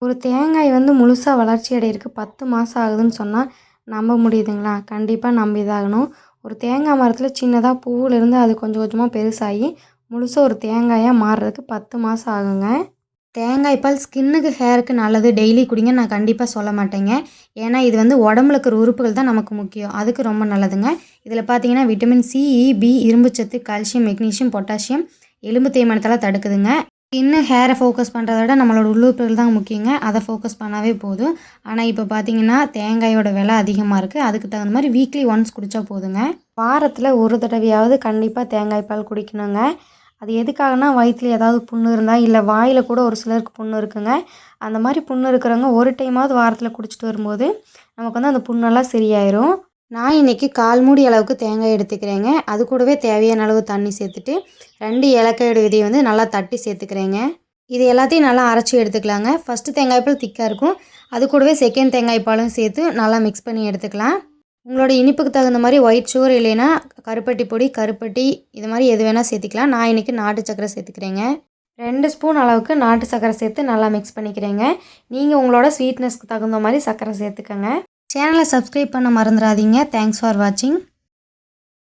ஒரு தேங்காய் வந்து முழுசா வளர்ச்சி அடையறதுக்கு 10 மாதம் ஆகுதுன்னு சொன்னால் நம்ப முடியுதுங்களா? கண்டிப்பாக நம்பிதாகணும். ஒரு தேங்காய் மரத்தில் சின்னதாக பூவிலேருந்து அது கொஞ்சம் கொஞ்சமாக பெருசாகி முழுசாக ஒரு தேங்காயாக மாறுறதுக்கு 10 மாதம் ஆகுங்க. தேங்காய் பால் ஸ்கின்னுக்கு ஹேருக்கு நல்லது, டெய்லி குடிங்க நான் கண்டிப்பாக சொல்ல மாட்டேங்க. ஏன்னா இது வந்து உடம்புல இருக்கிற உறுப்புகள் தான் நமக்கு முக்கியம், அதுக்கு ரொம்ப நல்லதுங்க. இதில் பார்த்தீங்கன்னா விட்டமின் சி, இ, பி, இரும்புச்சத்து, கால்சியம், மெக்னீஷியம், பொட்டாசியம், எலும்பு தேய்மானத்தெல்லாம் தடுக்குதுங்க. ஸ்கின்னு ஹேரை ஃபோக்கஸ் பண்ணுறத விட நம்மளோட உள்ளுறுப்புகள் தான் முக்கியங்க, அதை ஃபோக்கஸ் பண்ணாவே போதும். ஆனால் இப்போ பார்த்தீங்கன்னா தேங்காயோட விலை அதிகமாக இருக்குது, அதுக்கு தகுந்த மாதிரி வீக்லி ஒன்ஸ் குடித்தா போதுங்க. வாரத்தில் ஒரு தடவையாவது கண்டிப்பாக தேங்காய் பால் குடிக்கணுங்க. அது எதுக்காகனா வயிற்றில் ஏதாவது புண்ணு இருந்தால், இல்லை வாயில் கூட ஒரு சிலருக்கு புண்ணு இருக்குங்க. அந்த மாதிரி புண்ணு இருக்கிறவங்க ஒரு டைமாவது வாரத்தில் குடிச்சிட்டு வரும்போது நமக்கு வந்து அந்த புண்ணெல்லாம் சரியாயிரும். நான் இன்றைக்கி 1/4 மூடி அளவுக்கு தேங்காய் எடுத்துக்கிறேங்க. அது கூடவே தேவையான அளவு தண்ணி சேர்த்துட்டு 2 ஏலக்காயோட விதையை வந்து நல்லா தட்டி சேர்த்துக்கிறேங்க. இது எல்லாத்தையும் நல்லா அரைச்சி எடுத்துக்கலாங்க. ஃபஸ்ட்டு தேங்காய் பால் திக்காக இருக்கும், அது கூடவே செகண்ட் தேங்காய் பாலும் சேர்த்து நல்லா மிக்ஸ் பண்ணி எடுத்துக்கலாம். உங்களோட இனிப்புக்கு தகுந்த மாதிரி ஒயிட் சுகர் இல்லைன்னா கருப்பட்டி பொடி, கருப்பட்டி இது மாதிரி எது வேணால் சேர்த்திக்கலாம். நான் இன்றைக்கி நாட்டு சக்கரை சேர்த்துக்கிறேங்க. 2 ஸ்பூன் அளவுக்கு நாட்டு சக்கரை சேர்த்து நல்லா மிக்ஸ் பண்ணிக்கிறேங்க. நீங்கள் உங்களோட ஸ்வீட்னஸ்க்கு தகுந்த மாதிரி சக்கரை சேர்த்துக்கங்க. சேனலை சப்ஸ்கிரைப் பண்ண மறந்துடாதீங்க. தேங்க்ஸ் ஃபார் வாட்சிங்.